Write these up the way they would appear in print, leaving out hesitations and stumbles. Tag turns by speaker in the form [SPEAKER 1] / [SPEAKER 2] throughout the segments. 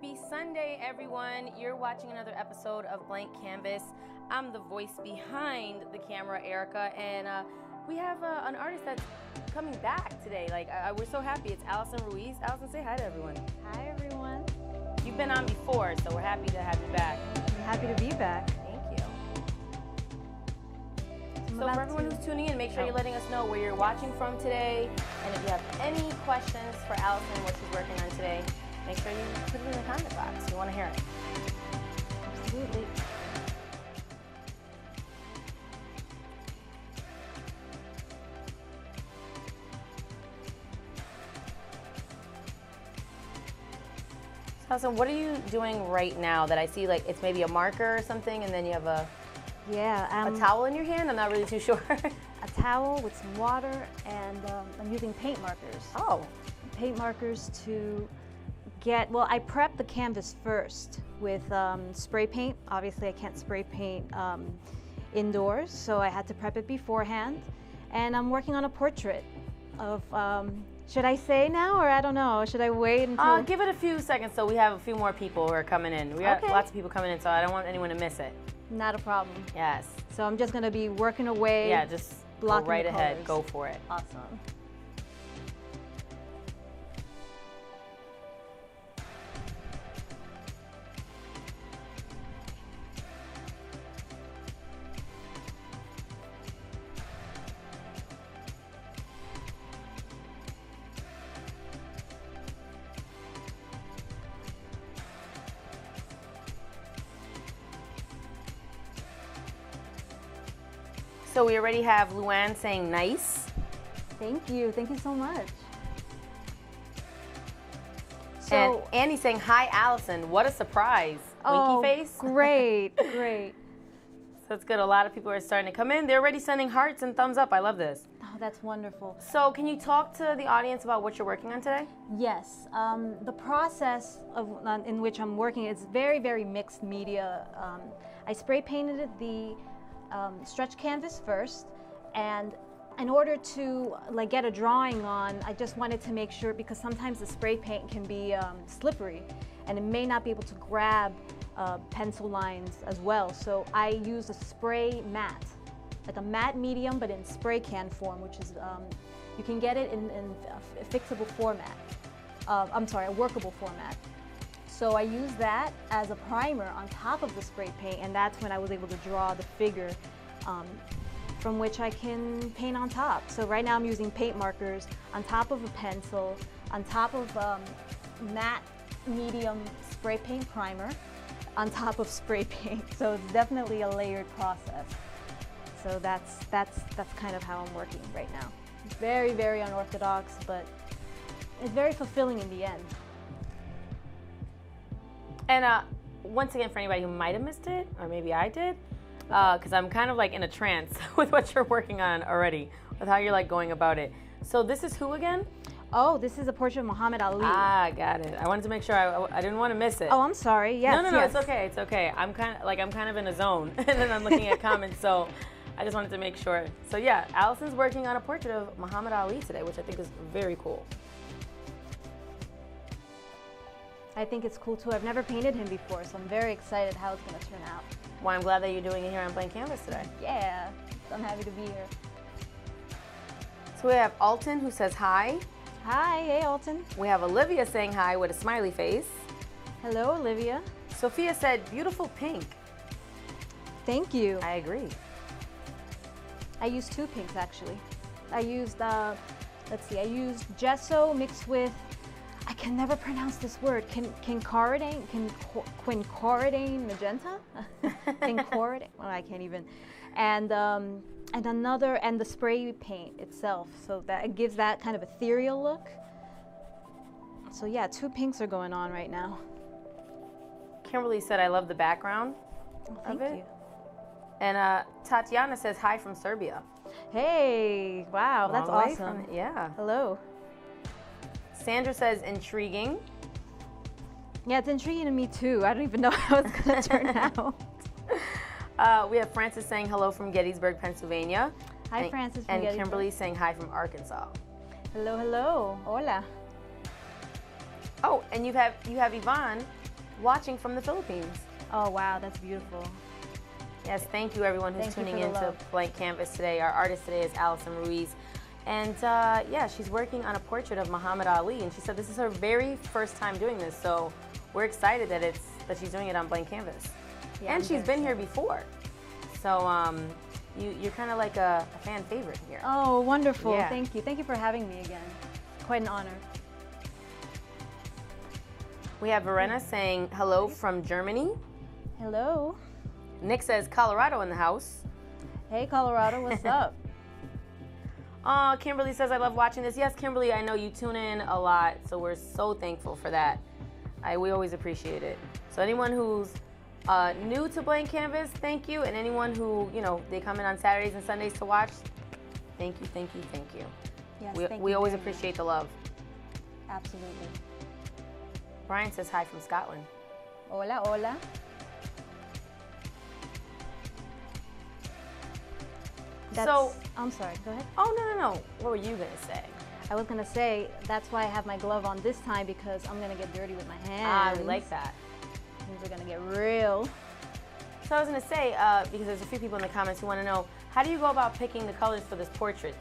[SPEAKER 1] Happy Sunday, everyone. You're watching another episode of Blank Canvas. I'm the voice behind the camera, Erica, and we have an artist that's coming back today. We're so happy. It's Allison Ruiz. Allison, say hi to everyone.
[SPEAKER 2] Hi, everyone.
[SPEAKER 1] You've been on before, so we're happy to have you back.
[SPEAKER 2] I'm happy to be back.
[SPEAKER 1] Thank you. So for everyone who's tuning in, make sure you're letting us know where you're watching from today, and if you have any questions for Allison, what she's working on today, make sure you put it in the comment box. We want to hear it.
[SPEAKER 2] Absolutely.
[SPEAKER 1] So Allison, what are you doing right now that I see? Like it's maybe a marker or something, and then you have a towel in your hand? I'm not really too sure.
[SPEAKER 2] A towel with some water, and I'm using paint markers.
[SPEAKER 1] Oh.
[SPEAKER 2] Paint markers to get, well, I prep the canvas first with spray paint. Obviously, I can't spray paint indoors, so I had to prep it beforehand. And I'm working on a portrait of, should I say now, or I don't know? Should I wait until?
[SPEAKER 1] Give it a few seconds so we have a few more people who are coming in. We got lots of people coming in, so I don't want anyone to miss it.
[SPEAKER 2] Not a problem.
[SPEAKER 1] Yes.
[SPEAKER 2] So I'm just gonna be working away.
[SPEAKER 1] Yeah, just go right ahead. Go for it.
[SPEAKER 2] Awesome.
[SPEAKER 1] So we already have Luann saying nice.
[SPEAKER 2] Thank you so much.
[SPEAKER 1] And Annie saying, hi, Allison. What a surprise. Winky face.
[SPEAKER 2] Great, great.
[SPEAKER 1] So it's good. A lot of people are starting to come in. They're already sending hearts and thumbs up. I love this.
[SPEAKER 2] Oh, that's wonderful.
[SPEAKER 1] So can you talk to the audience about what you're working on today?
[SPEAKER 2] Yes. The process in which I'm working is very, very mixed media. I spray painted the stretch canvas first, and in order to get a drawing on, I just wanted to make sure, because sometimes the spray paint can be slippery and it may not be able to grab pencil lines as well. So I use a spray matte, like a matte medium but in spray can form, which is, you can get it in a fixable format. I'm sorry, a workable format. So I use that as a primer on top of the spray paint, and that's when I was able to draw the figure from which I can paint on top. So right now I'm using paint markers on top of a pencil, on top of matte medium spray paint primer, on top of spray paint. So it's definitely a layered process. So that's kind of how I'm working right now. Very, very unorthodox, but it's very fulfilling in the end.
[SPEAKER 1] And once again, for anybody who might have missed it, or maybe I did, because I'm kind of like in a trance with what you're working on already, with how you're going about it. So this is who again?
[SPEAKER 2] Oh, this is a portrait of Muhammad Ali.
[SPEAKER 1] Ah, got it. I wanted to make sure I didn't want to miss it.
[SPEAKER 2] Oh, I'm sorry. Yes.
[SPEAKER 1] No, it's okay. It's okay. I'm kind of in a zone, and then I'm looking at comments, so I just wanted to make sure. So yeah, Allison's working on a portrait of Muhammad Ali today, which I think is very cool.
[SPEAKER 2] I think it's cool too. I've never painted him before, so I'm very excited how it's going to turn out.
[SPEAKER 1] Well, I'm glad that you're doing it here on Blank Canvas today.
[SPEAKER 2] Yeah, I'm happy to be here.
[SPEAKER 1] So we have Alton who says hi.
[SPEAKER 2] Hi, hey Alton.
[SPEAKER 1] We have Olivia saying hi with a smiley face.
[SPEAKER 2] Hello, Olivia.
[SPEAKER 1] Sophia said, beautiful pink.
[SPEAKER 2] Thank you.
[SPEAKER 1] I agree.
[SPEAKER 2] I used two pinks actually. I used, let's see, I used gesso mixed with, I can never pronounce this word. Quincoridane magenta? Quincoridane, well, I can't even. And the spray paint itself. So that it gives that kind of ethereal look. So yeah, two pinks are going on right now.
[SPEAKER 1] Kimberly said, I love the background
[SPEAKER 2] Thank you.
[SPEAKER 1] And Tatiana says, hi from Serbia.
[SPEAKER 2] Hey, wow, that's awesome.
[SPEAKER 1] Yeah.
[SPEAKER 2] Hello.
[SPEAKER 1] Sandra says, intriguing.
[SPEAKER 2] Yeah, it's intriguing to me too. I don't even know how it's going to turn out.
[SPEAKER 1] We have Francis saying hello from Gettysburg, Pennsylvania.
[SPEAKER 2] Hi, Francis from
[SPEAKER 1] And
[SPEAKER 2] Gettysburg.
[SPEAKER 1] Kimberly saying hi from Arkansas.
[SPEAKER 2] Hello, hello. Hola.
[SPEAKER 1] Oh, and you have Yvonne watching from the Philippines.
[SPEAKER 2] Oh, wow, that's beautiful.
[SPEAKER 1] Yes, thank you everyone who's tuning into Blank Canvas today. Our artist today is Allison Ruiz. And yeah, she's working on a portrait of Muhammad Ali, and she said this is her very first time doing this, so we're excited that she's doing it on Blank Canvas. Yeah, and she's been here before. So you're kind of like a fan favorite here.
[SPEAKER 2] Oh, wonderful. Yeah. Thank you. Thank you for having me again. Quite an honor.
[SPEAKER 1] We have Verena saying hello from Germany.
[SPEAKER 2] Hello.
[SPEAKER 1] Nick says Colorado in the house.
[SPEAKER 2] Hey, Colorado, what's up?
[SPEAKER 1] Kimberly says, I love watching this. Yes, Kimberly, I know you tune in a lot, so we're so thankful for that. We always appreciate it. So anyone who's new to Blank Canvas, thank you. And anyone who, they come in on Saturdays and Sundays to watch, thank you, thank you, thank you.
[SPEAKER 2] Yes,
[SPEAKER 1] we always appreciate the love.
[SPEAKER 2] Absolutely.
[SPEAKER 1] Brian says hi from Scotland.
[SPEAKER 2] Hola, hola. I'm sorry, go ahead.
[SPEAKER 1] Oh, no. What were you going to say?
[SPEAKER 2] I was going to say, that's why I have my glove on this time, because I'm going to get dirty with my hands.
[SPEAKER 1] Ah, we like that.
[SPEAKER 2] Things are going to get real.
[SPEAKER 1] So I was going to say, because there's a few people in the comments who want to know, how do you go about picking the colors for this portrait?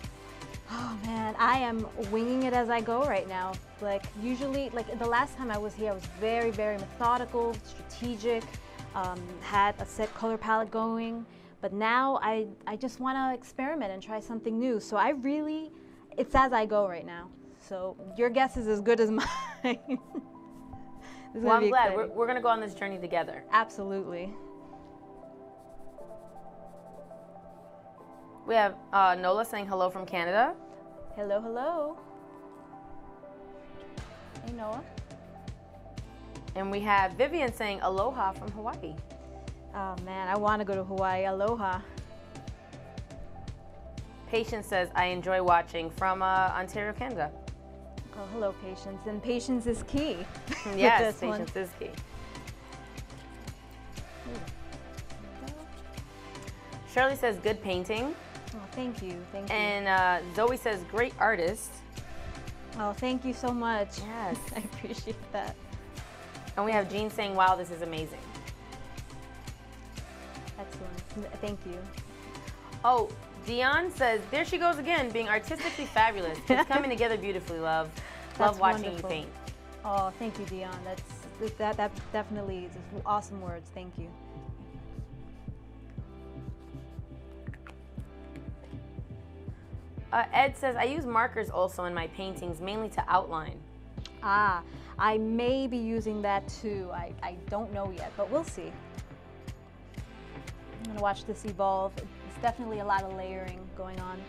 [SPEAKER 2] Oh man, I am winging it as I go right now. Like usually, like the last time I was here, I was very, very methodical, strategic, had a set color palette going. But now I just want to experiment and try something new. So it's as I go right now. So your guess is as good as mine.
[SPEAKER 1] Well, I'm glad. We're going to go on this journey together.
[SPEAKER 2] Absolutely.
[SPEAKER 1] We have Nola saying hello from Canada.
[SPEAKER 2] Hello, hello. Hey, Noah.
[SPEAKER 1] And we have Vivian saying aloha from Hawaii.
[SPEAKER 2] Oh man, I want to go to Hawaii. Aloha.
[SPEAKER 1] Patience says, I enjoy watching from Ontario, Canada.
[SPEAKER 2] Oh, hello, Patience. And patience is key.
[SPEAKER 1] Yes, patience is key. Shirley says, good painting.
[SPEAKER 2] Oh, thank you. Thank you.
[SPEAKER 1] And Zoe says, great artist.
[SPEAKER 2] Oh, thank you so much.
[SPEAKER 1] Yes.
[SPEAKER 2] I appreciate that.
[SPEAKER 1] And we have Jean saying, wow, this is amazing.
[SPEAKER 2] Excellent. Thank you.
[SPEAKER 1] Oh, Dion says, there she goes again, being artistically fabulous. It's coming together beautifully, love. Love watching
[SPEAKER 2] wonderful.
[SPEAKER 1] You paint.
[SPEAKER 2] Oh, thank you, Dion. That definitely is awesome words. Thank you.
[SPEAKER 1] Ed says, I use markers also in my paintings, mainly to outline.
[SPEAKER 2] Ah, I may be using that too. I don't know yet, but we'll see. I'm gonna watch this evolve. It's definitely a lot of layering going on.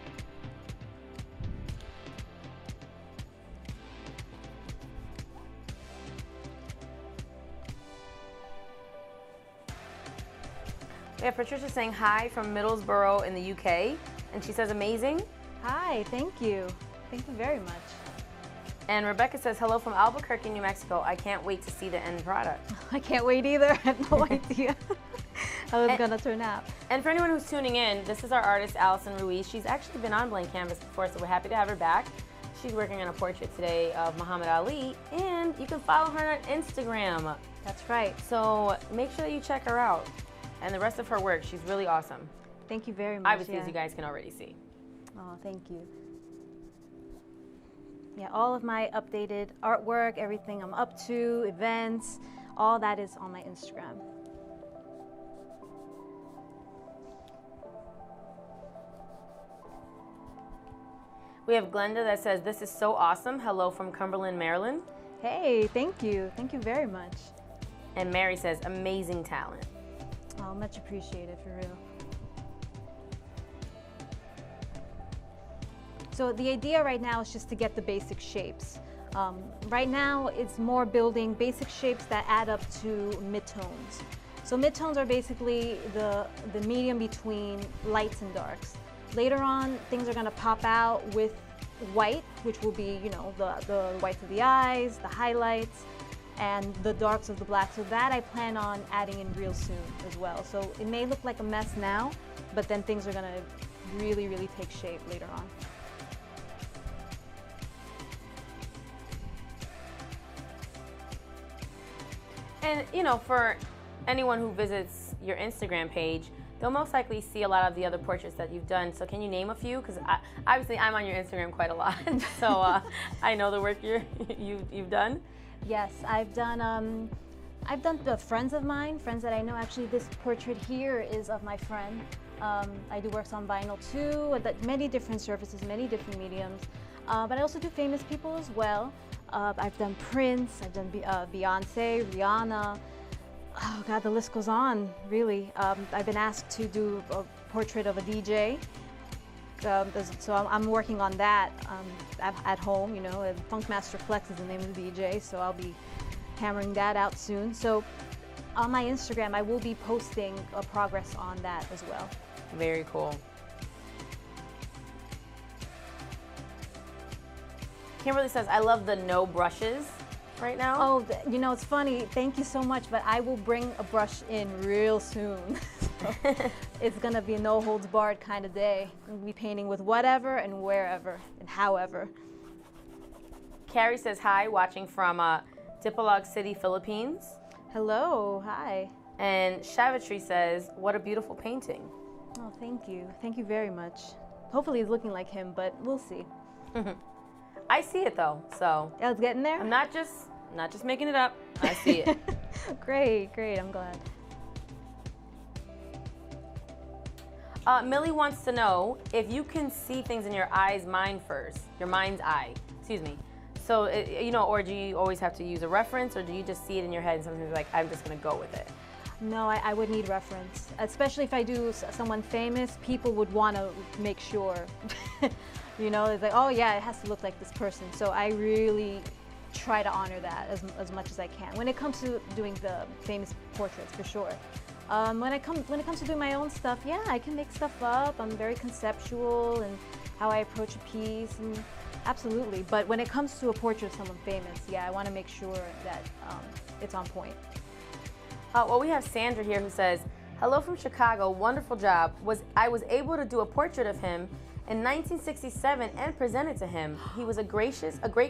[SPEAKER 1] We have Patricia saying hi from Middlesbrough in the UK, and she says amazing.
[SPEAKER 2] Hi, thank you. Thank you very much.
[SPEAKER 1] And Rebecca says hello from Albuquerque, New Mexico. I can't wait to see the end product.
[SPEAKER 2] I can't wait either. I had no idea how it's gonna turn out.
[SPEAKER 1] And for anyone who's tuning in, this is our artist, Allison Ruiz. She's actually been on Blank Canvas before, so we're happy to have her back. She's working on a portrait today of Muhammad Ali, and you can follow her on Instagram.
[SPEAKER 2] That's right.
[SPEAKER 1] So make sure that you check her out. And the rest of her work, she's really awesome.
[SPEAKER 2] Thank you very much.
[SPEAKER 1] Obviously, as you guys can already see.
[SPEAKER 2] Oh, thank you. Yeah, all of my updated artwork, everything I'm up to, events, all that is on my Instagram.
[SPEAKER 1] We have Glenda that says, this is so awesome. Hello from Cumberland, Maryland.
[SPEAKER 2] Hey, thank you. Thank you very much.
[SPEAKER 1] And Mary says, amazing talent.
[SPEAKER 2] Oh, much appreciated, for real. So the idea right now is just to get the basic shapes. Right now, it's more building basic shapes that add up to midtones. So midtones are basically the medium between lights and darks. Later on, things are gonna pop out with white, which will be, the whites of the eyes, the highlights, and the darks of the black. So that I plan on adding in real soon as well. So it may look like a mess now, but then things are gonna really, really take shape later on.
[SPEAKER 1] And you know, for anyone who visits your Instagram page, they'll most likely see a lot of the other portraits that you've done. So can you name a few? Because obviously I'm on your Instagram quite a lot, so I know the work you've done.
[SPEAKER 2] Yes, I've done friends of mine, friends that I know. Actually, this portrait here is of my friend. I do works on vinyl too, many different surfaces, many different mediums. But I also do famous people as well. I've done Prince, I've done Beyonce, Rihanna. Oh God, the list goes on, really. I've been asked to do a portrait of a DJ. So I'm working on that at home, you know. Funkmaster Flex is the name of the DJ, so I'll be hammering that out soon. So on my Instagram, I will be posting a progress on that as well.
[SPEAKER 1] Very cool. Kimberly says, I love the no brushes right now.
[SPEAKER 2] Oh, you know, it's funny. Thank you so much, but I will bring a brush in real soon. So it's going to be a no holds barred kind of day. I'm going to be painting with whatever and wherever and however.
[SPEAKER 1] Carrie says, hi, watching from Dipolog City, Philippines.
[SPEAKER 2] Hello, hi.
[SPEAKER 1] And Shavitri says, what a beautiful painting.
[SPEAKER 2] Oh, thank you. Thank you very much. Hopefully it's looking like him, but we'll see.
[SPEAKER 1] I see it though, so.
[SPEAKER 2] Yeah, it's getting there?
[SPEAKER 1] I'm not just making it up. I see it.
[SPEAKER 2] Great, I'm glad.
[SPEAKER 1] Millie wants to know if you can see things in your mind's eye, excuse me. So, you know, or do you always have to use a reference, or do you just see it in your head and sometimes you're like, I'm just gonna go with it?
[SPEAKER 2] No, I would need reference. Especially if I do someone famous, people would want to make sure. You know, it's like, oh yeah, it has to look like this person. So I really try to honor that as much as I can. When it comes to doing the famous portraits, for sure. When it comes to doing my own stuff, yeah, I can make stuff up. I'm very conceptual in how I approach a piece, and absolutely. But when it comes to a portrait of someone famous, yeah, I want to make sure that it's on point.
[SPEAKER 1] Well, we have Sandra here who says, hello from Chicago, wonderful job. I was able to do a portrait of him in 1967 and present it to him. He was a great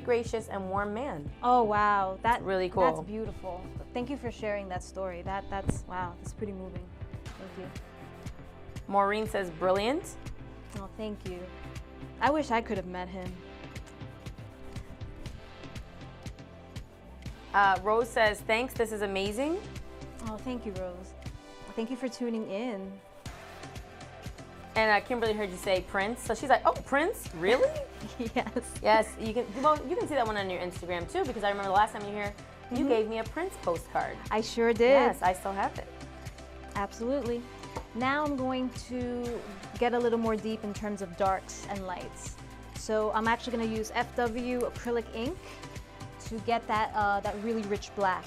[SPEAKER 1] gracious and warm man. Oh wow, that's really cool.
[SPEAKER 2] That's beautiful. Thank you for sharing that story. That's wow, that's pretty moving. Thank you.
[SPEAKER 1] Maureen says brilliant.
[SPEAKER 2] Oh, thank you. I wish I could have met him.
[SPEAKER 1] Rose says thanks, this is amazing.
[SPEAKER 2] Oh, thank you, Rose. Thank you for tuning in.
[SPEAKER 1] And Kimberly heard you say Prince, so she's like, "Oh, Prince, really?"
[SPEAKER 2] Yes.
[SPEAKER 1] Yes, you can. Well, you can see that one on your Instagram too, because I remember the last time you were here, you gave me a Prince postcard.
[SPEAKER 2] I sure did.
[SPEAKER 1] Yes, I still have it.
[SPEAKER 2] Absolutely. Now I'm going to get a little more deep in terms of darks and lights. So I'm actually going to use FW acrylic ink to get that that really rich black.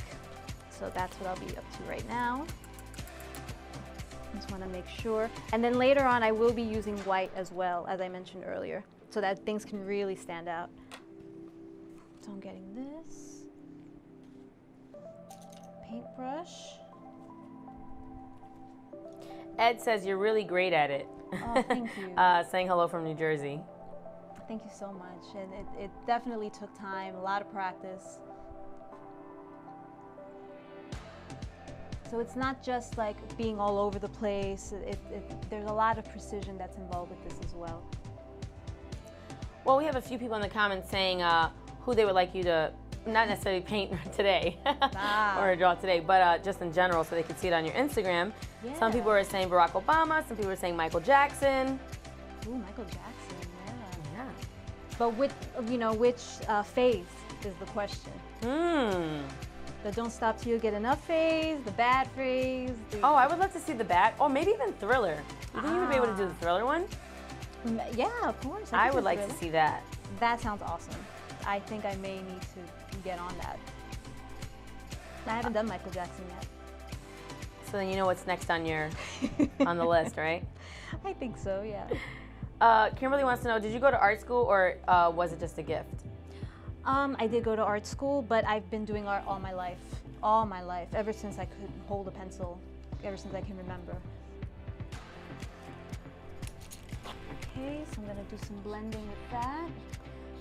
[SPEAKER 2] So that's what I'll be up to right now. Just want to make sure. And then later on I will be using white as well, as I mentioned earlier, so that things can really stand out. So I'm getting this paintbrush.
[SPEAKER 1] Ed says you're really great at it.
[SPEAKER 2] Oh, thank you.
[SPEAKER 1] Saying hello from New Jersey.
[SPEAKER 2] Thank you so much. And it definitely took time, a lot of practice. So it's not just like being all over the place. There's a lot of precision that's involved with this as well.
[SPEAKER 1] Well, we have a few people in the comments saying who they would like you to, not necessarily paint today or draw today, but just in general so they could see it on your Instagram. Yeah. Some people are saying Barack Obama, some people are saying Michael Jackson.
[SPEAKER 2] Ooh, Michael Jackson, yeah. But which phase is the question. The don't stop till you get enough phase, the bad phase.
[SPEAKER 1] Oh, I would love to see the bad, or maybe even Thriller. You think you would be able to do the Thriller one?
[SPEAKER 2] Yeah, of course.
[SPEAKER 1] I would like to see that.
[SPEAKER 2] That sounds awesome. I think I may need to get on that. I haven't done Michael Jackson yet.
[SPEAKER 1] So then you know what's next on your on the list, right?
[SPEAKER 2] I think so, yeah.
[SPEAKER 1] Kimberly wants to know, did you go to art school or was it just a gift?
[SPEAKER 2] I did go to art school, but I've been doing art all my life, ever since I could hold a pencil, ever since I can remember. Okay, so I'm gonna do some blending with that.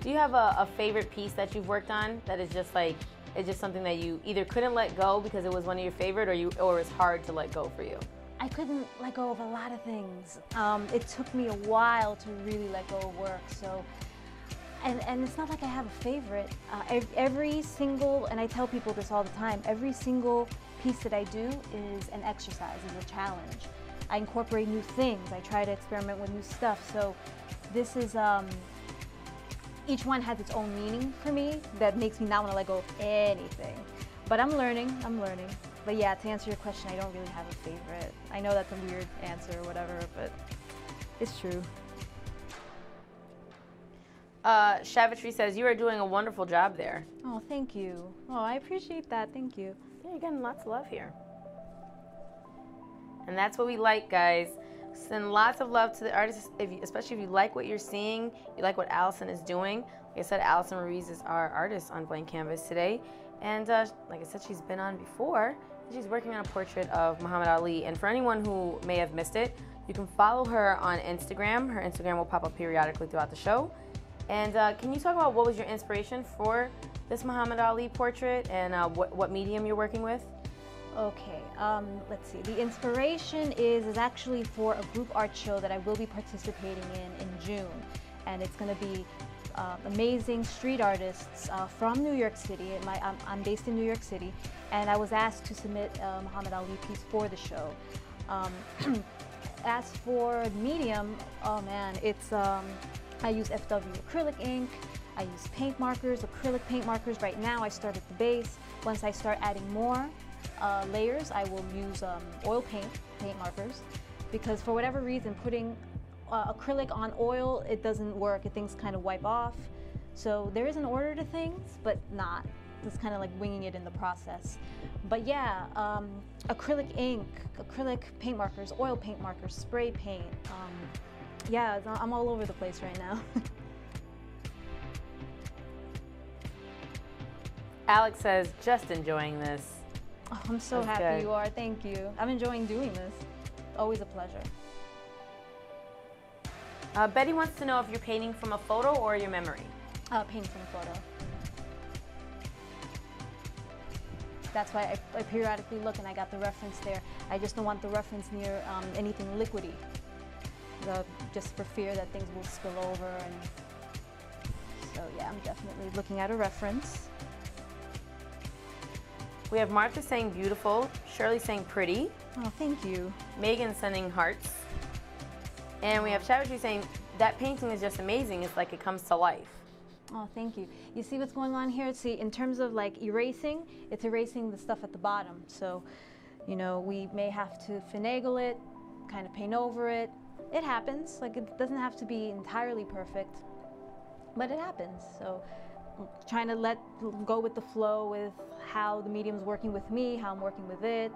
[SPEAKER 1] Do you have a favorite piece that you've worked on that is just like it's just something that you either couldn't let go because it was one of your favorite, or it's hard to let go for you?
[SPEAKER 2] I couldn't let go of a lot of things. It took me a while to really let go of work. So, and it's not like I have a favorite. Every single, and I tell people this all the time, every single piece that I do is an exercise, is a challenge. I incorporate new things. I try to experiment with new stuff. So this is, each one has its own meaning for me that makes me not want to let go of anything. But I'm learning. But yeah, to answer your question, I don't really have a favorite. I know that's a weird answer or whatever, but it's true.
[SPEAKER 1] Shavitri says, you are doing a wonderful job there.
[SPEAKER 2] Oh, thank you. Oh, I appreciate that. Thank you.
[SPEAKER 1] Yeah, you're getting lots of love here. And that's what we like, guys. Send lots of love to the artists, especially if you like what you're seeing, you like what Allison is doing. Like I said, Allison Ruiz is our artist on Blank Canvas today. And like I said, she's been on before. She's working on a portrait of Muhammad Ali. And for anyone who may have missed it, you can follow her on Instagram. Her Instagram will pop up periodically throughout the show. And can you talk about what was your inspiration for this Muhammad Ali portrait and what medium you're working with?
[SPEAKER 2] Okay, let's see. The inspiration is actually for a group art show that I will be participating in June. And it's going to be amazing street artists from New York City. I'm based in New York City, and I was asked to submit a Muhammad Ali piece for the show. As for medium, oh man, it's I use FW acrylic ink, I use paint markers, acrylic paint markers. Right now I start at the base. Once I start adding more layers, I will use oil paint markers, because for whatever reason putting acrylic on oil, it doesn't work. Things kind of wipe off. So there is an order to things, but not. It's kind of like winging it in the process. But yeah, acrylic ink, acrylic paint markers, oil paint markers, spray paint. Yeah, I'm all over the place right now.
[SPEAKER 1] Alex says, just enjoying this.
[SPEAKER 2] Oh, I'm so
[SPEAKER 1] That's
[SPEAKER 2] happy
[SPEAKER 1] good.
[SPEAKER 2] you are. Thank you. I'm enjoying doing this. Always a pleasure.
[SPEAKER 1] Betty wants to know if you're painting from a photo or your memory.
[SPEAKER 2] Painting from a photo. That's why I periodically look, and I got the reference there. I just don't want the reference near anything liquidy, just for fear that things will spill over. And so yeah, I'm definitely looking at a reference.
[SPEAKER 1] We have Martha saying beautiful, Shirley saying pretty,
[SPEAKER 2] Oh, thank you.
[SPEAKER 1] Megan sending hearts, and we have Shavitri saying that painting is just amazing. It's like it comes to life.
[SPEAKER 2] Oh, thank you. You see what's going on here? See, in terms of like erasing, it's erasing the stuff at the bottom. So, you know, we may have to finagle it, kind of paint over it. It happens. Like, it doesn't have to be entirely perfect, but it happens. So, trying to go with the flow with how the medium's working with me, how I'm working with it.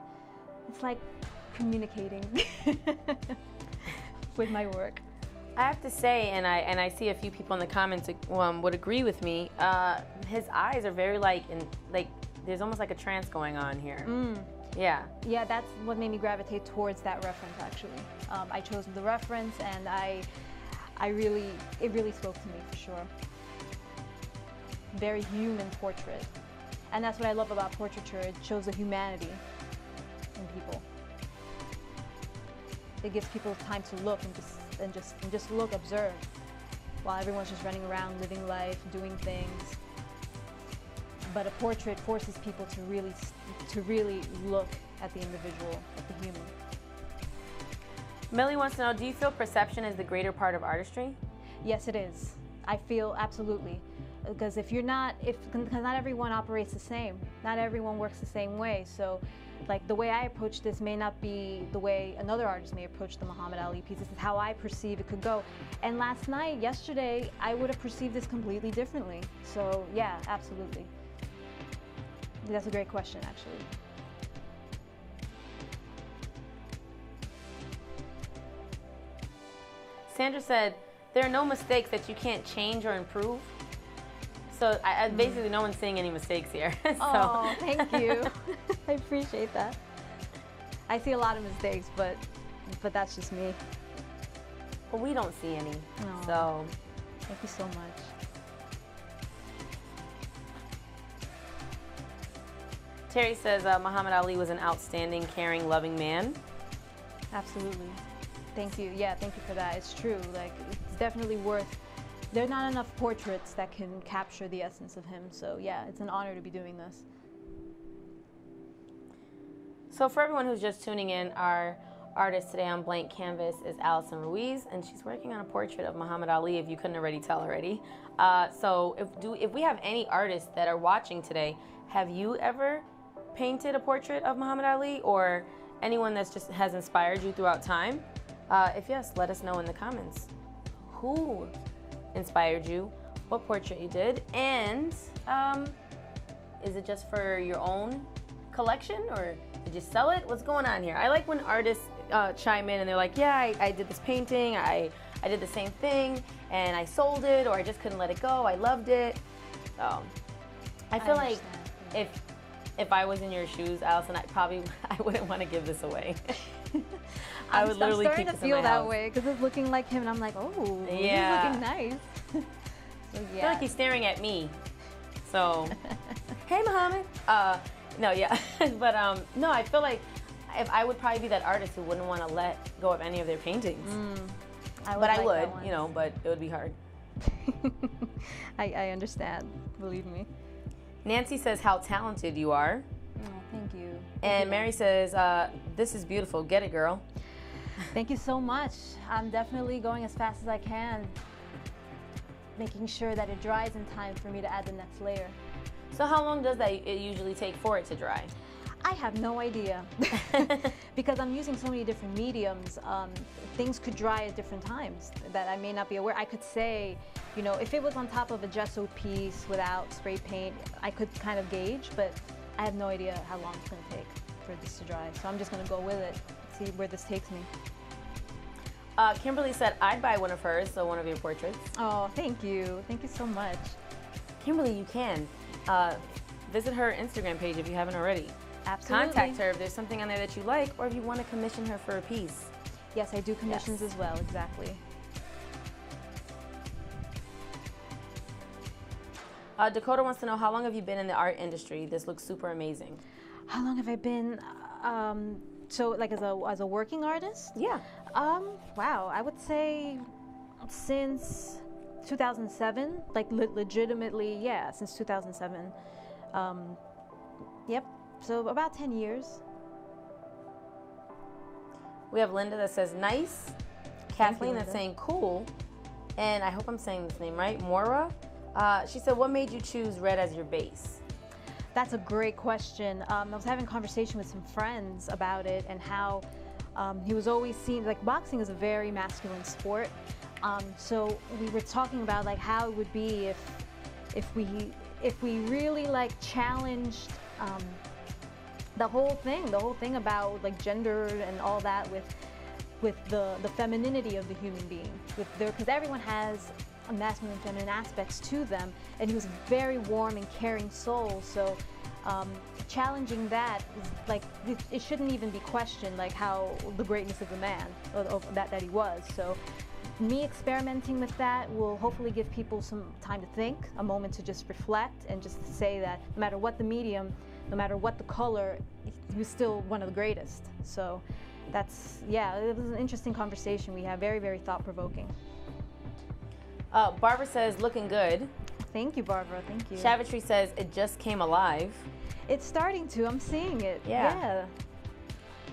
[SPEAKER 2] It's like communicating with my work.
[SPEAKER 1] I have to say, and I see a few people in the comments would agree with me. His eyes are very like there's almost like a trance going on here. Yeah.
[SPEAKER 2] Yeah, that's what made me gravitate towards that reference. Actually, I chose the reference, and it really spoke to me for sure. Very human portrait, and that's what I love about portraiture. It shows the humanity in people. It gives people time to look and just look, observe, while everyone's just running around, living life, doing things. But a portrait forces people to really look at the individual, at the human.
[SPEAKER 1] Millie wants to know, do you feel perception is the greater part of artistry?
[SPEAKER 2] Yes, it is. I feel absolutely. Because because not everyone operates the same. Not everyone works the same way. So, like, the way I approach this may not be the way another artist may approach the Muhammad Ali piece. This is how I perceive it could go. And yesterday, I would have perceived this completely differently. So, yeah, absolutely. That's a great question, actually.
[SPEAKER 1] Sandra said, there are no mistakes that you can't change or improve. So basically no one's seeing any mistakes here.
[SPEAKER 2] Oh, thank you. I appreciate that. I see a lot of mistakes, but that's just me.
[SPEAKER 1] Well, we don't see any.
[SPEAKER 2] Oh,
[SPEAKER 1] so
[SPEAKER 2] thank you so much.
[SPEAKER 1] Terry says Muhammad Ali was an outstanding, caring, loving man.
[SPEAKER 2] Absolutely. Thank you. Yeah, thank you for that. It's true. Like, it's definitely worth. There are not enough portraits that can capture the essence of him. So yeah, it's an honor to be doing this.
[SPEAKER 1] So for everyone who's just tuning in, our artist today on Blank Canvas is Allison Ruiz, and she's working on a portrait of Muhammad Ali, if you couldn't already tell already. So if we have any artists that are watching today, have you ever painted a portrait of Muhammad Ali, or anyone that's just has inspired you throughout time? If yes, let us know in the comments. Who inspired you? What portrait you did? And is it just for your own collection, or did you sell it? What's going on here? I like when artists chime in and they're like, yeah, I did this painting, I did the same thing, and I sold it, or I just couldn't let it go, I loved it. So I feel like if I was in your shoes, Allison, I wouldn't want to give this away. I would literally keep this in my house. I'm starting to feel that way
[SPEAKER 2] because it's looking like him, and I'm like, oh,
[SPEAKER 1] yeah,
[SPEAKER 2] he's looking nice. So, yeah.
[SPEAKER 1] I feel like he's staring at me. So, hey, Muhammad. No, yeah, but no, I feel like I would probably be that artist who wouldn't want to let go of any of their paintings. I would, you know, but it would be hard.
[SPEAKER 2] I understand. Believe me.
[SPEAKER 1] Nancy says how talented you are.
[SPEAKER 2] Oh, thank you.
[SPEAKER 1] And Mary says, this is beautiful. Get it, girl.
[SPEAKER 2] Thank you so much. I'm definitely going as fast as I can, making sure that it dries in time for me to add the next layer.
[SPEAKER 1] So how long does it usually take for it to dry?
[SPEAKER 2] I have no idea. Because I'm using so many different mediums, things could dry at different times that I may not be aware. I could say, you know, if it was on top of a gesso piece without spray paint, I could kind of gauge, but I have no idea how long it's going to take for this to dry. So I'm just going to go with it, see where this takes me.
[SPEAKER 1] Kimberly said I'd buy one of hers, so one of your portraits.
[SPEAKER 2] Oh, thank you. Thank you so much.
[SPEAKER 1] Kimberly, you can. Visit her Instagram page if you haven't already.
[SPEAKER 2] Absolutely.
[SPEAKER 1] Contact her if there's something on there that you like, or if you want to commission her for a piece.
[SPEAKER 2] Yes, I do commissions as well, exactly.
[SPEAKER 1] Dakota wants to know, how long have you been in the art industry? This looks super amazing.
[SPEAKER 2] How long have I been, so like as a working artist?
[SPEAKER 1] Yeah.
[SPEAKER 2] Wow, I would say since 2007, like legitimately, yeah, since 2007. Yep, so about 10 years.
[SPEAKER 1] We have Linda that says nice. Kathleen that's saying cool. And I hope I'm saying this name right, Mora. She said, what made you choose red as your base?
[SPEAKER 2] That's a great question. I was having a conversation with some friends about it, and how he was always seen, like, boxing is a very masculine sport. So we were talking about like how it would be if we really like challenged the whole thing about like gender and all that with the femininity of the human being, because everyone has a masculine and feminine aspects to them, and he was a very warm and caring soul. So challenging that is like, it shouldn't even be questioned, like how the greatness of the man of that he was. So me experimenting with that will hopefully give people some time to think, a moment to just reflect, and just say that no matter what the medium, no matter what the color, he was still one of the greatest. So that's, yeah, it was an interesting conversation we had, very, very thought-provoking.
[SPEAKER 1] Barbara says, looking good.
[SPEAKER 2] Thank you, Barbara, thank you.
[SPEAKER 1] Savitry says, it just came alive.
[SPEAKER 2] It's starting to, I'm seeing it, yeah.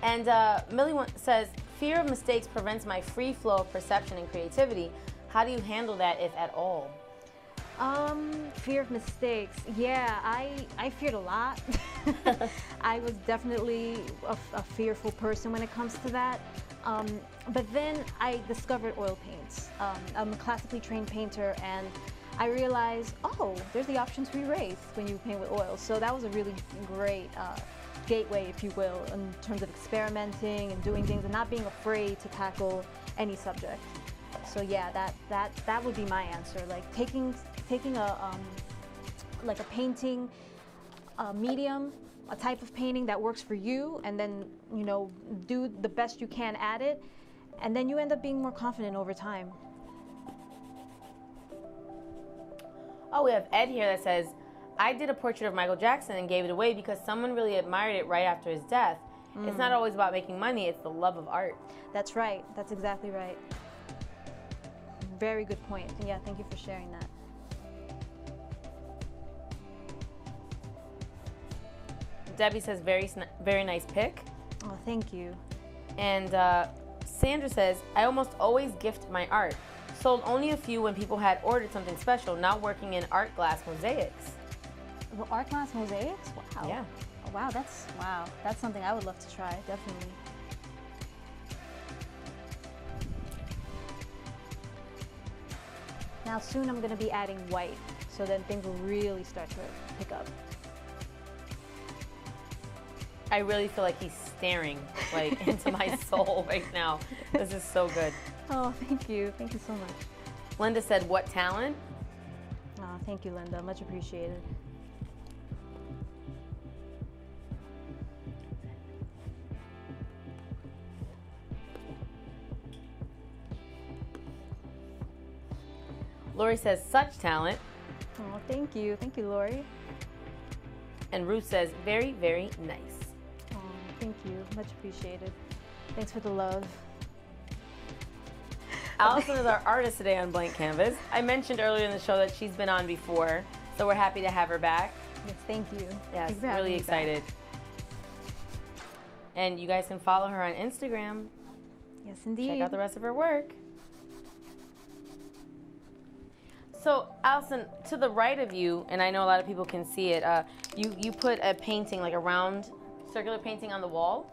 [SPEAKER 1] And Millie says, fear of mistakes prevents my free flow of perception and creativity. How do you handle that, if at all?
[SPEAKER 2] Fear of mistakes. Yeah, I feared a lot. I was definitely a fearful person when it comes to that. But then I discovered oil paints. I'm a classically trained painter, and I realized, oh, there's the option to erase when you paint with oil. So that was a really great gateway, if you will, in terms of experimenting and doing things and not being afraid to tackle any subject. So yeah, that would be my answer. Like taking like a painting medium, a type of painting that works for you, and then, you know, do the best you can at it, and then you end up being more confident over time.
[SPEAKER 1] Oh, we have Ed here that says, I did a portrait of Michael Jackson and gave it away because someone really admired it right after his death. It's not always about making money, it's the love of art.
[SPEAKER 2] That's right. That's exactly right. Very good point. Yeah, thank you for sharing that.
[SPEAKER 1] Debbie says, very nice pick.
[SPEAKER 2] Oh, thank you.
[SPEAKER 1] And Sandra says, I almost always gift my art. Sold only a few when people had ordered something special, not working in art glass mosaics.
[SPEAKER 2] The art glass mosaics? Wow.
[SPEAKER 1] Yeah.
[SPEAKER 2] Oh, wow, that's something I would love to try, definitely. Now soon I'm going to be adding white, so then things will really start to pick up.
[SPEAKER 1] I really feel like he's staring like into my soul right now. This is so good.
[SPEAKER 2] Oh, thank you. Thank you so much.
[SPEAKER 1] Linda said, what talent?
[SPEAKER 2] Oh, thank you, Linda. Much appreciated.
[SPEAKER 1] Lori says, such talent.
[SPEAKER 2] Oh, thank you. Thank you, Lori.
[SPEAKER 1] And Ruth says, very, very nice.
[SPEAKER 2] Oh, thank you. Much appreciated. Thanks for the love.
[SPEAKER 1] Allison is our artist today on Blank Canvas. I mentioned earlier in the show that she's been on before, so we're happy to have her back.
[SPEAKER 2] Yes, thank you.
[SPEAKER 1] Yes,
[SPEAKER 2] Thanks for having
[SPEAKER 1] really
[SPEAKER 2] me
[SPEAKER 1] excited.
[SPEAKER 2] back.
[SPEAKER 1] And you guys can follow her on Instagram.
[SPEAKER 2] Yes, indeed.
[SPEAKER 1] Check out the rest of her work. So, Allison, to the right of you, and I know a lot of people can see it, you put a painting, like a round circular painting on the wall.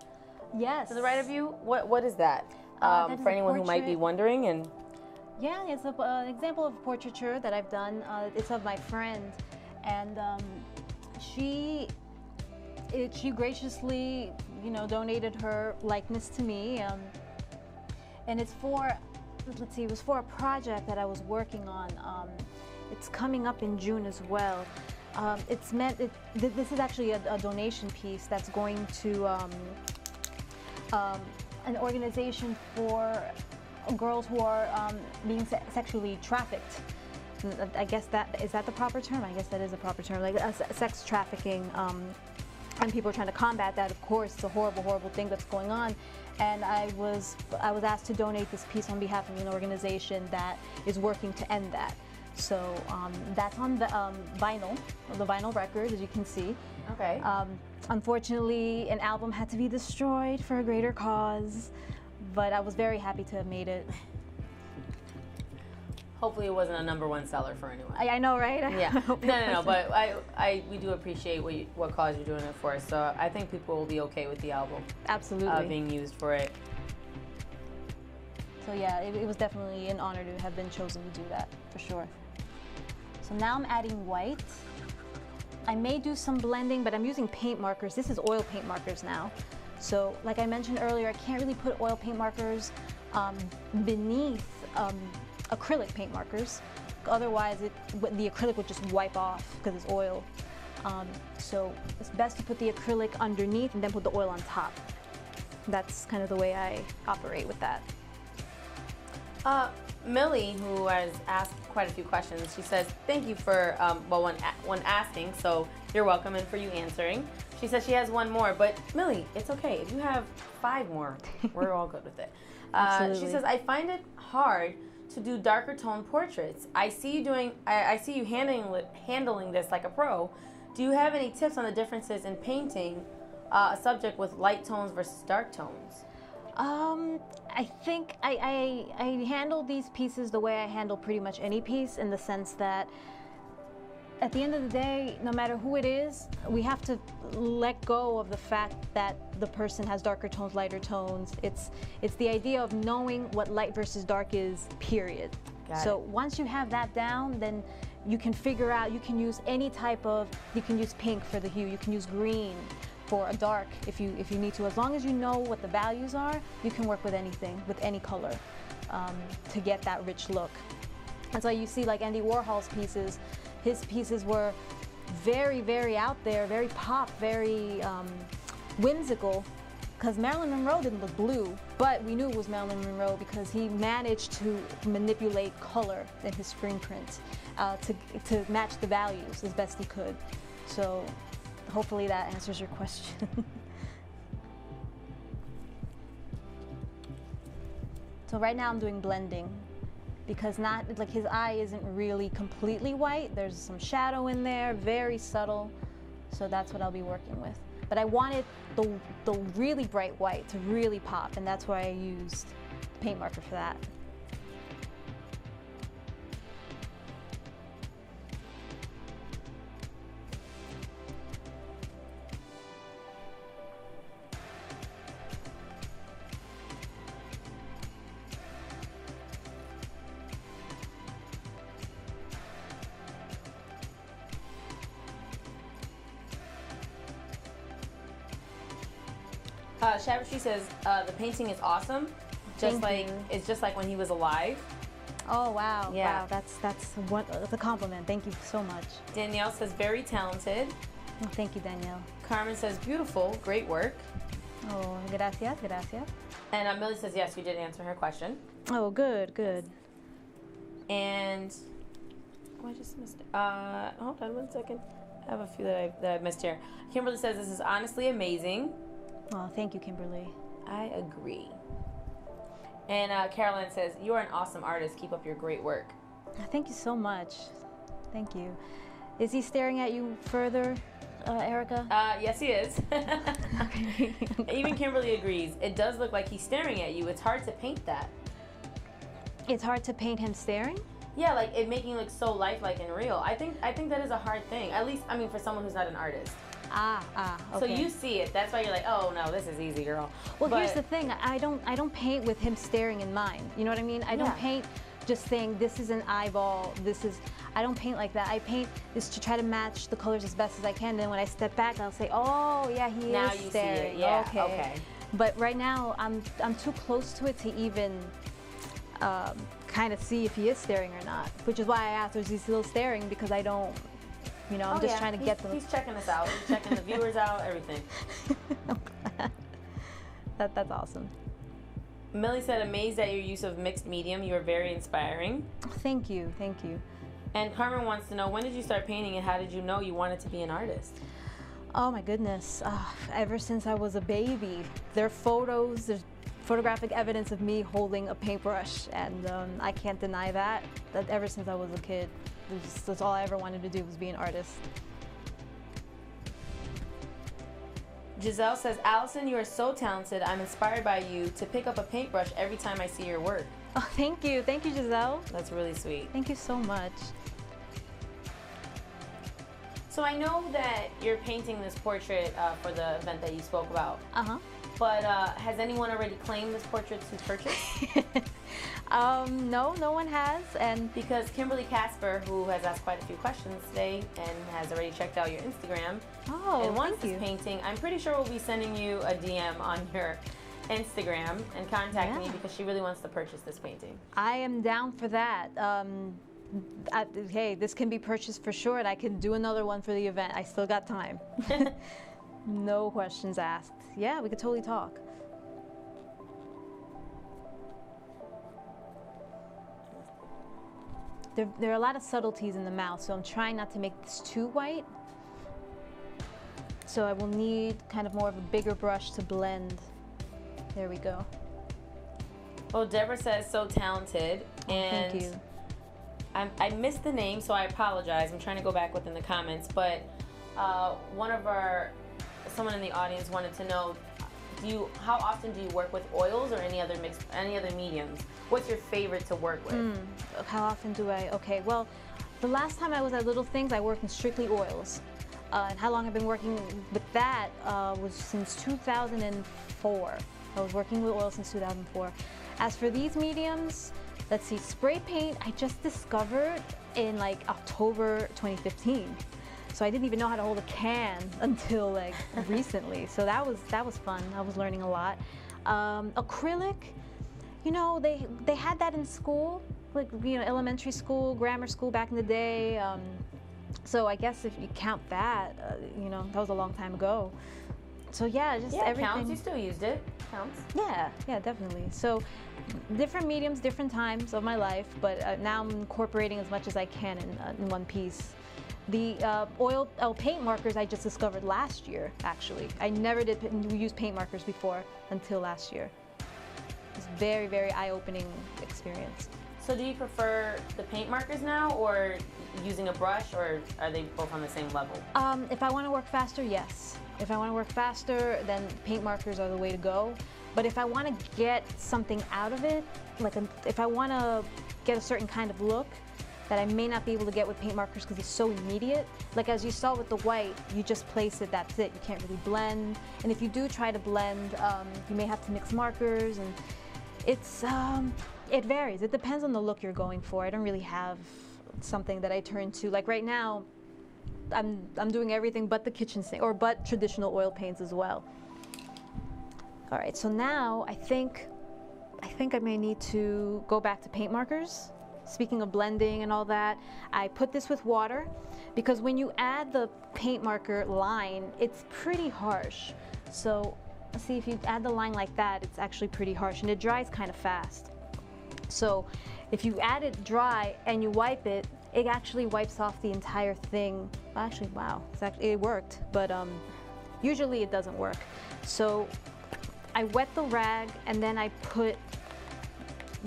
[SPEAKER 2] Yes.
[SPEAKER 1] To the right of you, what is that?
[SPEAKER 2] That is
[SPEAKER 1] for
[SPEAKER 2] a
[SPEAKER 1] anyone who might be
[SPEAKER 2] portrait.
[SPEAKER 1] wondering. And
[SPEAKER 2] Yeah, it's an example of portraiture that I've done. It's of my friend, and she graciously, donated her likeness to me, and it's for, let's see, it was for a project that I was working on. It's coming up in June as well. This is actually a donation piece that's going to an organization for girls who are being sexually trafficked. I guess is that the proper term? I guess that is a proper term, like sex trafficking. And people are trying to combat that. Of course, it's a horrible, horrible thing that's going on. And I was asked to donate this piece on behalf of an organization that is working to end that. So that's on the vinyl record, as you can see.
[SPEAKER 1] okay.
[SPEAKER 2] Unfortunately, an album had to be destroyed for a greater cause, but I was very happy to have made it.
[SPEAKER 1] Hopefully it wasn't a #1 seller for anyone.
[SPEAKER 2] I know, right?
[SPEAKER 1] Yeah. No. But we do appreciate what cause you're doing it for. So I think people will be okay with the album
[SPEAKER 2] Absolutely.
[SPEAKER 1] being used for it.
[SPEAKER 2] So yeah, it was definitely an honor to have been chosen to do that, for sure. So now I'm adding white. I may do some blending, but I'm using paint markers. This is oil paint markers now. So like I mentioned earlier, I can't really put oil paint markers beneath acrylic paint markers. Otherwise, the acrylic would just wipe off because it's oil. So it's best to put the acrylic underneath and then put the oil on top. That's kind of the way I operate with that.
[SPEAKER 1] Millie, who has asked quite a few questions, she says, thank you for, one asking, so you're welcome, and for you answering. She says she has one more, but Millie, it's okay. If you have 5 more, we're all good with it. She says, I find it hard to do darker tone portraits. I see you handling this like a pro. Do you have any tips on the differences in painting a subject with light tones versus dark tones?
[SPEAKER 2] I think I handle these pieces the way I handle pretty much any piece, in the sense that at the end of the day, no matter who it is, we have to let go of the fact that the person has darker tones, lighter tones. It's the idea of knowing what light versus dark is, period. So once you have that down, then you can figure out, you can use any type of, you can use pink for the hue, you can use green for a dark if you need to. As long as you know what the values are, you can work with anything, with any color, to get that rich look. That's why you see like Andy Warhol's pieces. His pieces were very, very out there, very pop, very whimsical, because Marilyn Monroe didn't look blue, but we knew it was Marilyn Monroe because he managed to manipulate color in his screen prints to match the values as best he could. So hopefully that answers your question. So right now I'm doing blending because not like his eye isn't really completely white. There's some shadow in there, very subtle. So that's what I'll be working with. But I wanted the really bright white to really pop, and that's why I used the paint marker for that.
[SPEAKER 1] Shabashri says the painting is awesome, it's just like when he was alive.
[SPEAKER 2] Oh wow!
[SPEAKER 1] Yeah.
[SPEAKER 2] Wow, that's a compliment. Thank you so much.
[SPEAKER 1] Danielle says very talented.
[SPEAKER 2] Oh, thank you, Danielle.
[SPEAKER 1] Carmen says beautiful, great work.
[SPEAKER 2] Oh, gracias, gracias.
[SPEAKER 1] And Millie says yes, you did answer her question.
[SPEAKER 2] Oh, good, good.
[SPEAKER 1] And I just missed it. Hold on 1 second. I have a few that I missed here. Kimberly says this is honestly amazing.
[SPEAKER 2] Oh, thank you, Kimberly.
[SPEAKER 1] I agree. And Caroline says, you are an awesome artist. Keep up your great work.
[SPEAKER 2] Thank you so much. Thank you. Is he staring at you further, Erica?
[SPEAKER 1] Yes, he is.
[SPEAKER 2] Okay.
[SPEAKER 1] Even Kimberly agrees. It does look like he's staring at you. It's hard to paint that.
[SPEAKER 2] It's hard to paint him staring?
[SPEAKER 1] Yeah, like it making it look so lifelike and real. I think that is a hard thing. At least, I mean, for someone who's not an artist.
[SPEAKER 2] Okay.
[SPEAKER 1] So you see it. That's why you're like, oh no, this is easy, girl.
[SPEAKER 2] Well, here's the thing. I don't paint with him staring in mind. You know what I mean? I don't paint just saying this is an eyeball. I don't paint like that. I paint this to try to match the colors as best as I can. Then when I step back, I'll say, oh yeah, he
[SPEAKER 1] now
[SPEAKER 2] is
[SPEAKER 1] you
[SPEAKER 2] staring.
[SPEAKER 1] See it. Yeah.
[SPEAKER 2] Okay. But right now, I'm too close to it to even kind of see if he is staring or not. Which is why I asked, is he still staring? Because I don't. You know, I'm just trying to get them.
[SPEAKER 1] He's checking us out. He's checking the viewers out, everything.
[SPEAKER 2] That's awesome.
[SPEAKER 1] Millie said, amazed at your use of mixed medium. You are very inspiring.
[SPEAKER 2] Thank you, thank you.
[SPEAKER 1] And Carmen wants to know, when did you start painting and how did you know you wanted to be an artist?
[SPEAKER 2] Oh my goodness, ever since I was a baby. There's photographic evidence of me holding a paintbrush, and I can't deny that ever since I was a kid. That's all I ever wanted to do was be an artist.
[SPEAKER 1] Giselle says, Allison, you are so talented. I'm inspired by you to pick up a paintbrush every time I see your work.
[SPEAKER 2] Oh, thank you. Thank you, Giselle.
[SPEAKER 1] That's really sweet.
[SPEAKER 2] Thank you so much.
[SPEAKER 1] So I know that you're painting this portrait for the event that you spoke about.
[SPEAKER 2] Uh-huh.
[SPEAKER 1] But has anyone already claimed this portrait to purchase?
[SPEAKER 2] No, no one has. And
[SPEAKER 1] because Kimberly Casper, who has asked quite a few questions today and has already checked out your Instagram and wants this painting, I'm pretty sure we'll be sending you a DM on your Instagram and contact me because she really wants to purchase this painting.
[SPEAKER 2] I am down for that. Hey, this can be purchased for sure, and I can do another one for the event. I still got time. No questions asked. Yeah, we could totally talk. There are a lot of subtleties in the mouth, so I'm trying not to make this too white. So I will need kind of more of a bigger brush to blend. There we go.
[SPEAKER 1] Well, Deborah says so talented, and
[SPEAKER 2] thank you.
[SPEAKER 1] I missed the name, so I apologize. I'm trying to go back within the comments, but someone in the audience wanted to know, how often do you work with oils or any other mediums? What's your favorite to work with?
[SPEAKER 2] How often do I? Okay, well, the last time I was at LittleThings, I worked in strictly oils. And how long I've been working with that was since 2004. I was working with oils since 2004. As for these mediums, let's see, spray paint I just discovered in like October 2015. So I didn't even know how to hold a can until like recently. So that was fun. I was learning a lot. Acrylic, you know, they had that in school, like, you know, elementary school, grammar school back in the day. So I guess if you count that, you know, that was a long time ago. So yeah, just
[SPEAKER 1] Yeah, it
[SPEAKER 2] everything.
[SPEAKER 1] counts. You still used it. Counts.
[SPEAKER 2] Yeah, definitely. So different mediums, different times of my life, but now I'm incorporating as much as I can in one piece. The paint markers I just discovered last year, actually. I never did use paint markers before until last year. It's very, very eye-opening experience.
[SPEAKER 1] So do you prefer the paint markers now, or using a brush, or are they both on the same level?
[SPEAKER 2] If I want to work faster, yes. If I want to work faster, then paint markers are the way to go. But if I want to get something out of it, like if I want to get a certain kind of look that I may not be able to get with paint markers because it's so immediate, like as you saw with the white, you just place it, that's it. You can't really blend. And if you do try to blend, you may have to mix markers, and it varies. It depends on the look you're going for. I don't really have something that I turn to. Like right now, I'm doing everything but the kitchen sink, or but traditional oil paints as well. All right, so now I think I may need to go back to paint markers. Speaking of blending and all that, I put this with water because when you add the paint marker line, it's pretty harsh. So let's see, if you add the line like that, it's actually pretty harsh and it dries kind of fast. So if you add it dry and you wipe it, it actually wipes off the entire thing. Actually, wow, it worked, but usually it doesn't work. So I wet the rag and then I put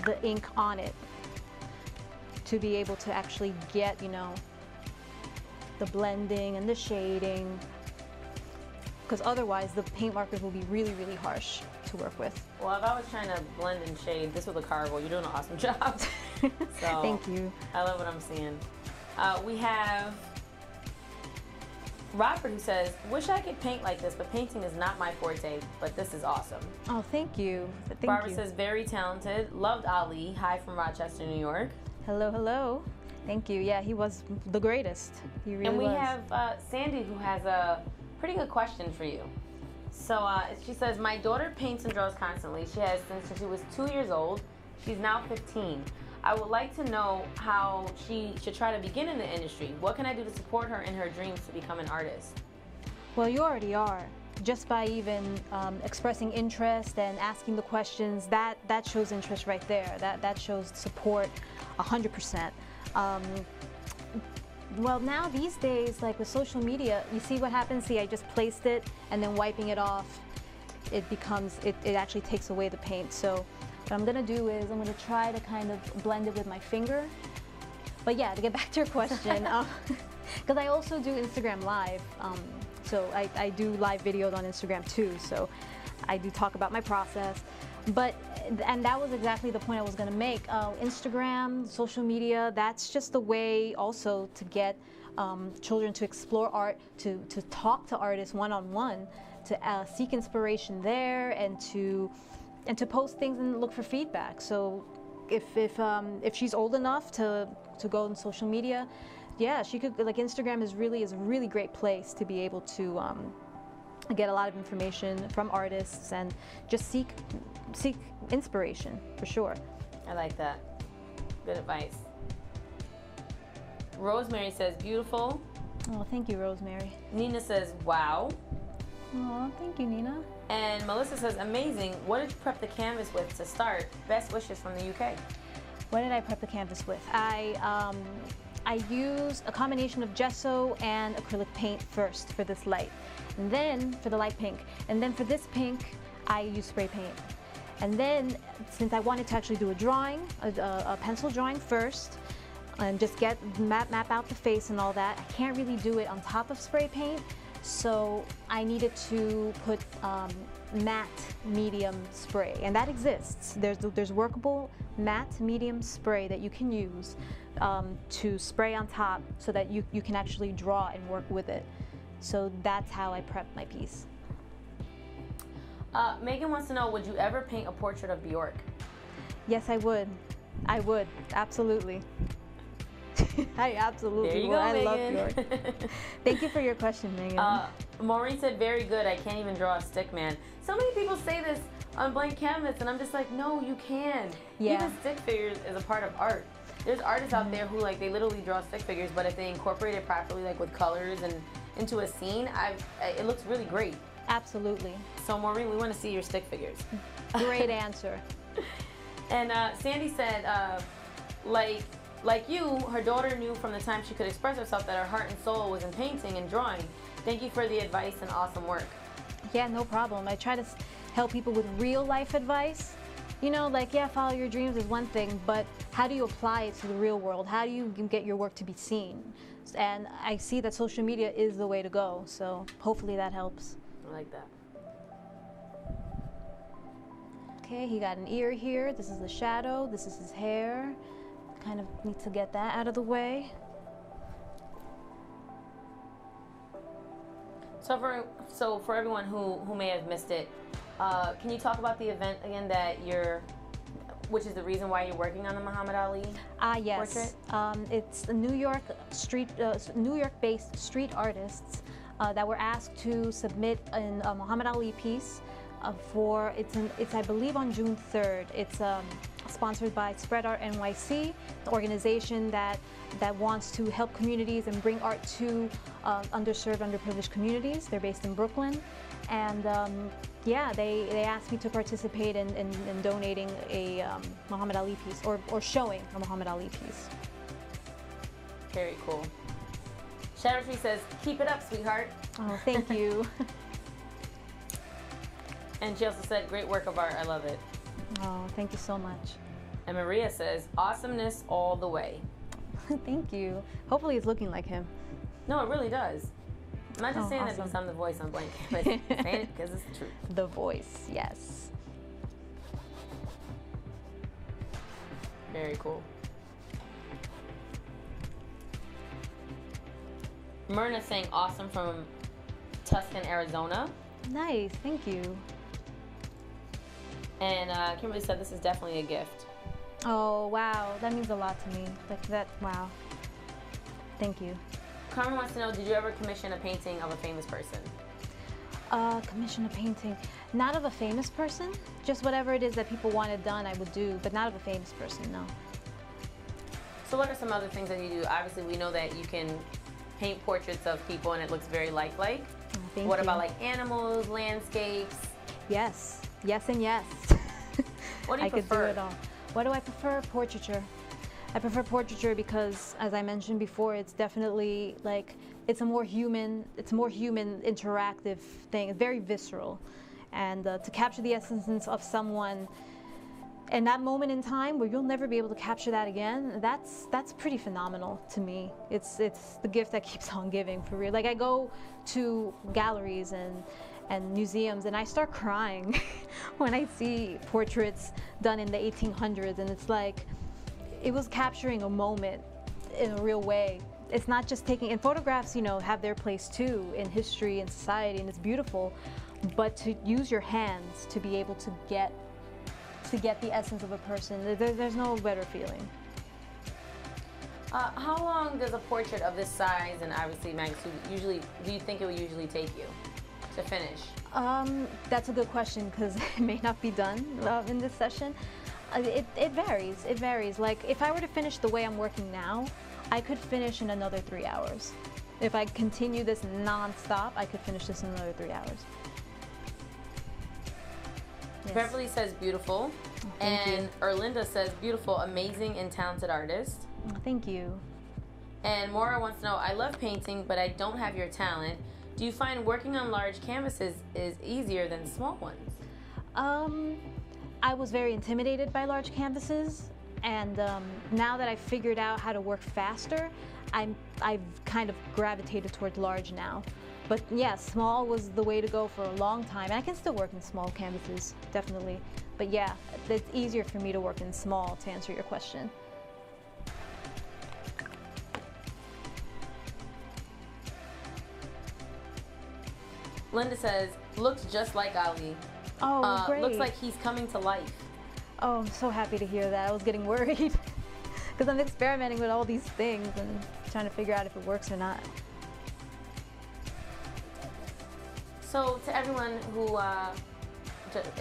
[SPEAKER 2] the ink on it to be able to actually get, you know, the blending and the shading, because otherwise the paint markers will be really, really harsh to work with.
[SPEAKER 1] Well, if I was trying to blend and shade, this was a cargo. You're doing an awesome job. So,
[SPEAKER 2] thank you.
[SPEAKER 1] I love what I'm seeing. We have Robert who says, wish I could paint like this, but painting is not my forte, but this is awesome.
[SPEAKER 2] Oh, thank you.
[SPEAKER 1] Barbara says, very talented. Loved Ali. Hi from Rochester, New York.
[SPEAKER 2] Hello, hello. Thank you. Yeah, he was the greatest. He really was.
[SPEAKER 1] And we have Sandy who has a pretty good question for you. So she says, my daughter paints and draws constantly. She has since she was 2 years old. She's now 15. I would like to know how she should try to begin in the industry. What can I do to support her in her dreams to become an artist?
[SPEAKER 2] Well, you already are. Just by even expressing interest and asking the questions, that shows interest right there. That shows support 100%. Well, now these days, like with social media, you see what happens? See, I just placed it and then wiping it off, it actually takes away the paint. So what I'm gonna do is I'm gonna try to kind of blend it with my finger. But yeah, to get back to your question, because I also do Instagram Live. So I do live videos on Instagram too, so I do talk about my process. And that was exactly the point I was gonna make. Instagram, social media, that's just the way also to get children to explore art, to talk to artists one-on-one, to seek inspiration there, and to post things and look for feedback. So if she's old enough to go on social media, yeah, she could, like Instagram is a really great place to be able to get a lot of information from artists and just seek inspiration, for sure.
[SPEAKER 1] I like that. Good advice. Rosemary says, beautiful.
[SPEAKER 2] Oh, thank you, Rosemary.
[SPEAKER 1] Nina says, wow.
[SPEAKER 2] Oh, thank you, Nina.
[SPEAKER 1] And Melissa says, amazing. What did you prep the canvas with to start? Best wishes from the UK.
[SPEAKER 2] What did I prep the canvas with? I used a combination of gesso and acrylic paint first for this light, and then for the light pink, and then for this pink, I used spray paint. And then, since I wanted to actually do a drawing, a pencil drawing first, and just map out the face and all that, I can't really do it on top of spray paint, so I needed to put matte medium spray, and that exists. There's workable matte medium spray that you can use to spray on top so that you can actually draw and work with it. So that's how I prep my piece.
[SPEAKER 1] Megan wants to know, would you ever paint a portrait of Bjork?
[SPEAKER 2] Yes, I would. I would, absolutely. I absolutely would. I love Bjork. Thank you for your question, Megan.
[SPEAKER 1] Maureen said, very good. I can't even draw a stick man. So many people say this on blank canvas, and I'm just like, no, you can.
[SPEAKER 2] Yeah.
[SPEAKER 1] Even stick figures is a part of art. There's artists out there who, like, they literally draw stick figures, but if they incorporate it properly, like with colors and into a scene, it looks really great.
[SPEAKER 2] Absolutely.
[SPEAKER 1] So Maureen, we want to see your stick figures.
[SPEAKER 2] Great answer.
[SPEAKER 1] And Sandy said, like you, her daughter knew from the time she could express herself that her heart and soul was in painting and drawing. Thank you for the advice and awesome work.
[SPEAKER 2] Yeah, no problem. I try to help people with real life advice. You know, like, yeah, follow your dreams is one thing, but how do you apply it to the real world? How do you get your work to be seen? And I see that social media is the way to go, so hopefully that helps.
[SPEAKER 1] I like that.
[SPEAKER 2] Okay, he got an ear here. This is the shadow. This is his hair. Kind of need to get that out of the way.
[SPEAKER 1] So for everyone who may have missed it, can you talk about the event again which is the reason why you're working on the Muhammad Ali
[SPEAKER 2] yes.
[SPEAKER 1] portrait?
[SPEAKER 2] It's a New York-based street artists that were asked to submit a Muhammad Ali piece it's I believe on June 3rd. It's sponsored by Spread Art NYC, the organization that wants to help communities and bring art to underserved, underprivileged communities. They're based in Brooklyn, and yeah, they asked me to participate in donating a Muhammad Ali piece or showing a Muhammad Ali piece.
[SPEAKER 1] Very cool. Artistry says, "Keep it up, sweetheart."
[SPEAKER 2] Oh, thank you.
[SPEAKER 1] And she also said, "Great work of art. I love it."
[SPEAKER 2] Oh, thank you so much.
[SPEAKER 1] And Maria says, "Awesomeness all the way."
[SPEAKER 2] Thank you. Hopefully it's looking like him.
[SPEAKER 1] No, it really does. I'm not just saying
[SPEAKER 2] awesome.
[SPEAKER 1] that because I'm the voice on Blank Canvas. I'm saying it because it's the truth.
[SPEAKER 2] The voice, yes.
[SPEAKER 1] Very cool. Myrna saying awesome from Tucson, Arizona.
[SPEAKER 2] Nice, thank you.
[SPEAKER 1] And Kimberly said this is definitely a gift.
[SPEAKER 2] Oh, wow, that means a lot to me. Wow. Thank you.
[SPEAKER 1] Carmen wants to know, did you ever commission a painting of a famous person?
[SPEAKER 2] Commission a painting. Not of a famous person, just whatever it is that people wanted done, I would do, but not of a famous person, no.
[SPEAKER 1] So what are some other things that you do? Obviously, we know that you can paint portraits of people and it looks very lifelike.
[SPEAKER 2] Oh, thank
[SPEAKER 1] what
[SPEAKER 2] you.
[SPEAKER 1] about like animals, landscapes?
[SPEAKER 2] Yes, yes and yes.
[SPEAKER 1] What do you
[SPEAKER 2] I
[SPEAKER 1] prefer?
[SPEAKER 2] could do it all. What do I prefer? Portraiture. I prefer portraiture because, as I mentioned before, it's definitely like, it's a more human interactive thing. It's very visceral. And to capture the essence of someone in that moment in time where you'll never be able to capture that again, that's pretty phenomenal to me. It's the gift that keeps on giving, for real. Like, I go to galleries and museums and I start crying when I see portraits done in the 1800s, and it's like, it was capturing a moment in a real way. It's not just taking, and photographs, you know, have their place too in history and society, and it's beautiful, but to use your hands to be able to get the essence of a person, there's no better feeling.
[SPEAKER 1] How long does a portrait of this size and obviously magnitude do you think it would usually take you to finish?
[SPEAKER 2] That's a good question because it may not be done in this session. It varies. It varies. Like, if I were to finish the way I'm working now, I could finish in another 3 hours. If I continue this non-stop, I could finish this in another 3 hours. Yes.
[SPEAKER 1] Beverly says beautiful, and Erlinda says beautiful, amazing, and talented artist.
[SPEAKER 2] Oh, thank you.
[SPEAKER 1] And Maura wants to know, I love painting, but I don't have your talent. Do you find working on large canvases is easier than small ones?
[SPEAKER 2] I was very intimidated by large canvases, and now that I've figured out how to work faster, I've kind of gravitated towards large now. But yeah, small was the way to go for a long time, and I can still work in small canvases, definitely. But yeah, it's easier for me to work in small, to answer your question.
[SPEAKER 1] Linda says, looks just like Ali.
[SPEAKER 2] Oh, great.
[SPEAKER 1] Looks like he's coming to life.
[SPEAKER 2] Oh, I'm so happy to hear that. I was getting worried because I'm experimenting with all these things and trying to figure out if it works or not.
[SPEAKER 1] So to everyone who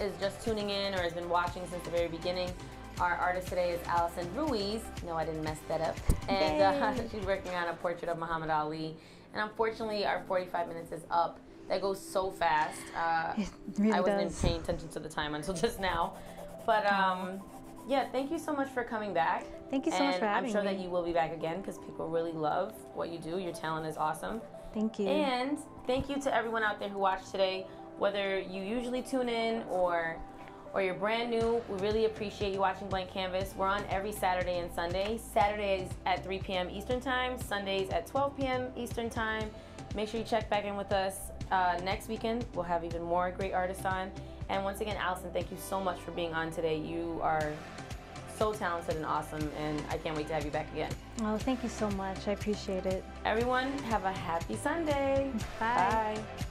[SPEAKER 1] is just tuning in or has been watching since the very beginning, our artist today is Allison Ruiz. No, I didn't mess that up. And she's working on a portrait of Muhammad Ali. And unfortunately, our 45 minutes is up. That goes so fast.
[SPEAKER 2] It really
[SPEAKER 1] I wasn't even
[SPEAKER 2] does.
[SPEAKER 1] paying attention to the time until just now. But yeah, thank you so much for coming back.
[SPEAKER 2] Thank you so much for having
[SPEAKER 1] I'm sure
[SPEAKER 2] me.
[SPEAKER 1] that you will be back again because people really love what you do. Your talent is awesome.
[SPEAKER 2] Thank you.
[SPEAKER 1] And thank you to everyone out there who watched today. Whether you usually tune in or you're brand new, we really appreciate you watching Blank Canvas. We're on every Saturday and Sunday. Saturdays at 3 p.m. Eastern Time, Sundays at 12 p.m. Eastern Time. Make sure you check back in with us next weekend. We'll have even more great artists on. And once again, Allison, thank you so much for being on today. You are so talented and awesome, and I can't wait to have you back again.
[SPEAKER 2] Oh, thank you so much. I appreciate it.
[SPEAKER 1] Everyone, have a happy Sunday.
[SPEAKER 2] Bye.
[SPEAKER 1] Bye.